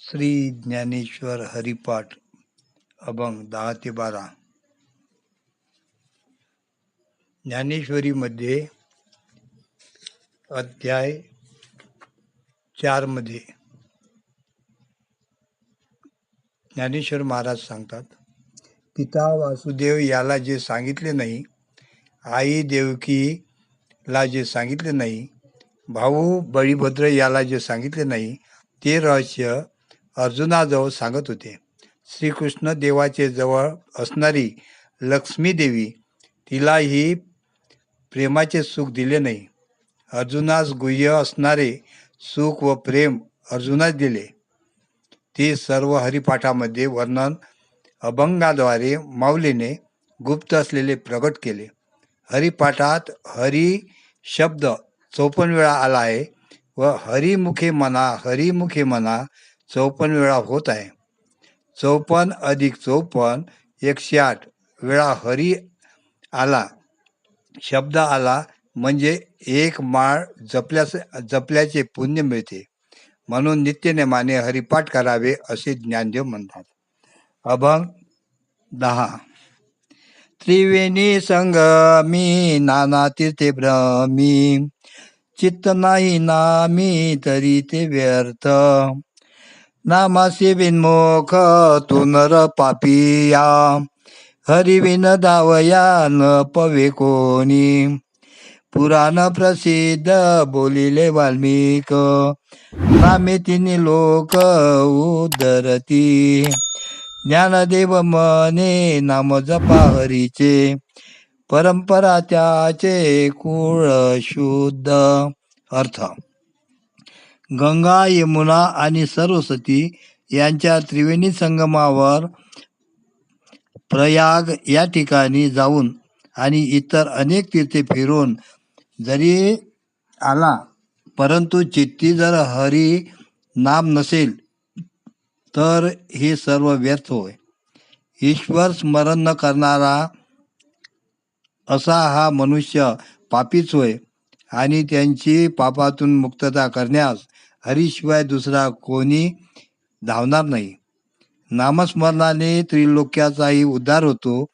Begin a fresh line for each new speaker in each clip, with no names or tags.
श्री ज्ञानेश्वर हरिपाठ अभंग 10 ते 12. ज्ञानेश्वरीमध्ये अध्याय 4 मध्ये ज्ञानेश्वर महाराज सांगतात, पिता वासुदेव याला जे सांगितले नाही, आई देवकीला जे सांगितले नाही, भाऊ बळीभद्र याला जे सांगितले नाही, ते रहस्य अर्जुनाजवळ सांगत होते. श्रीकृष्ण देवाचे जवळ असणारी लक्ष्मी देवी, तिलाही प्रेमाचे सुख दिले नाही. अर्जुनास गुह्य असणारे सुख व प्रेम अर्जुनास दिले. ते सर्व हरिपाठामध्ये वर्णन अभंगाद्वारे माऊलीने गुप्त असलेले प्रकट केले. हरिपाठात हरी शब्द 54 वेळा आला आहे व हरिमुखे म्हणा 54 वेळा होत आहे. 54 अधिक 54 108 वेळा हरी आला शब्द आला म्हणजे एक माळ जपल्याचे पुण्य मिळते. म्हणून नित्यनेमाने हरिपाठ करावे असे ज्ञानदेव म्हणतात. अभंग 10. त्रिवेणी संगमी नाना तीर्थे भ्रमी, चित्त नाही नामी तरी ते व्यर्थ. नामासे बिनमुख तू नर पापिया, हरिविन धावया न पवे कोणी. पुराण प्रसिद्ध बोलिले वाल्मिक, नामे तिन्ही लोक उदरती. ज्ञानदेव मने नाम जपा हरीचे, परंपरा त्याचे कुळ शुद्ध. अर्थ: गंगा, यमुना आणि सरस्वती यांच्या त्रिवेणी संगमावर प्रयाग या ठिकाणी जाऊन आणि इतर अनेक तीर्थे फिरून जरी आला, परंतु चित्ती जर हरी नाम नसेल तर हे सर्व व्यर्थ होय. ईश्वर स्मरण न करणारा असा हा मनुष्य पापीच होय आणि त्यांची पापातून मुक्तता करण्यास हरीशिवाय दुसरा कोणी धावणार नाही. नामस्मरणाने त्रिलोक्याचाही उद्धार होतो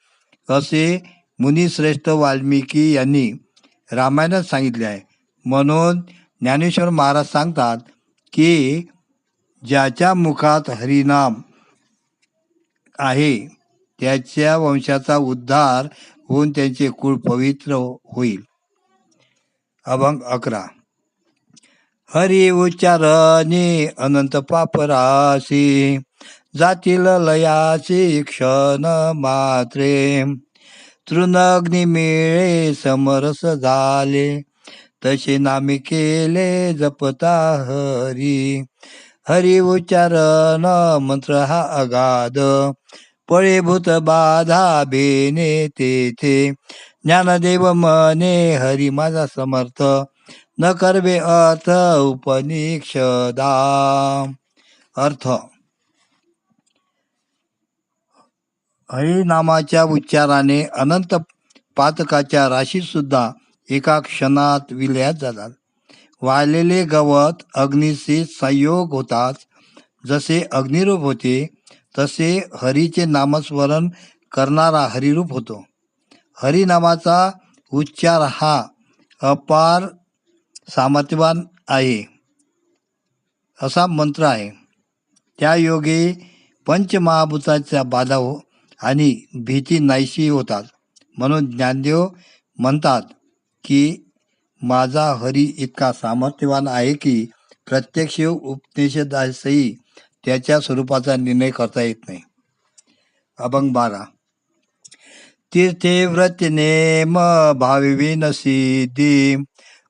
असे मुनिश्रेष्ठ वाल्मिकी यांनी रामायणात सांगितले आहे. म्हणून ज्ञानेश्वर महाराज सांगतात की ज्याच्या मुखात हरिनाम आहे त्याच्या वंशाचा उद्धार होऊन त्यांचे कुळ पवित्र होईल. अभंग 11. हरी उच्चारणे अनंत पापराशी, जातील लयाची क्षण मात्रे. तृणग्नी मिळे समरस झाले, तसे नामे केले जपता हरी. हरी उच्चारण मंत्र हा अगाध, पळे भूत बाधा बेने तेथे. ज्ञानदेव मने हरी माझा समर्थ, न करवे अर्थ उपनिषदा. अर्थ: हरिनामाच्या उच्चाराने अनंत पातकाच्या राशीत सुद्धा एका क्षणात विलयात जातात. वाळलेले गवत अग्नीशी संयोग होताच जसे अग्निरूप होते, तसे हरीचे नामस्मरण करणारा हरिरूप होतो. हरिनामाचा उच्चार हा अपार सामर्थ्यवान आहे असा मंत्र आहे. त्या योगे पंचमहाभूताच्या बाधा आणि भीती नाहीशी होतात. म्हणून ज्ञानदेव म्हणतात की माझा हरी इतका सामर्थ्यवान आहे की प्रत्यक्ष उपनिषदासही त्याच्या स्वरूपाचा निर्णय करता येत नाही. अभंग 12. तीर्थे व्रत नेम भाविविन सिद्धी,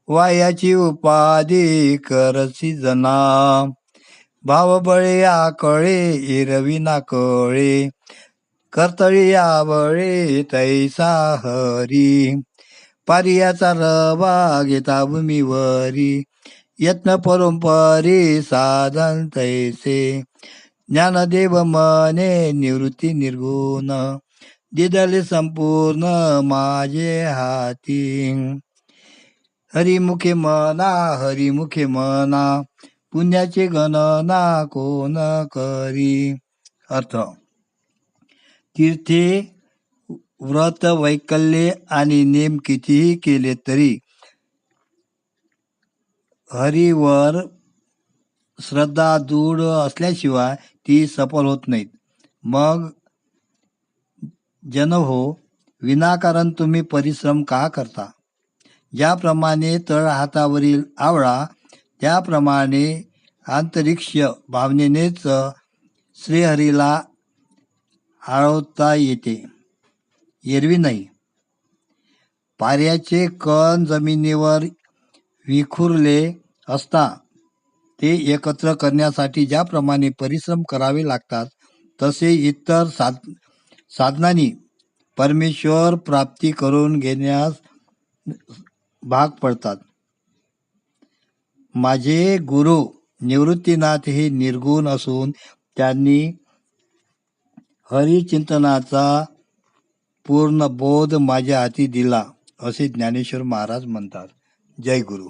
वायाची उपाधी करसी जना. भाव बळे आकळे एरविना कळे, कर्तळी आवळे तैसा हरी. पारियाचा रवा घेता भूमीवरी, यत्न परोपरी साधन तैसे. ज्ञानदेव मने निवृत्ती निर्गुण, दिदले संपूर्ण माझे हाती. हरिमुखे मना पुण्याची गणना कोण करी. अर्थ: तीर्थे, व्रत, वैकल्ये आणि नेम कितीही केले तरी हरीवर श्रद्धा दृढ असल्याशिवाय ती सफल होत नाहीत. मग जनहो, विनाकारण तुम्ही परिश्रम का करता? ज्याप्रमाणे तळहातावरील आवळा, त्याप्रमाणे अंतरिक्ष भावनेनेच श्रीहरीला आळवता येते, एरवी नाही. पाऱ्याचे कण जमिनीवर विखुरले असता ते एकत्र करण्यासाठी ज्याप्रमाणे परिश्रम करावे लागतात, तसे इतर साधनांनी परमेश्वर प्राप्ती करून घेण्यास भाग पडतात. माझे गुरु निवृत्तीनाथ हे निर्गुण असून त्यांनी हरिचिंतनाचा पूर्ण बोध माझ्या हाती दिला, असे ज्ञानेश्वर महाराज म्हणतात. जय गुरु.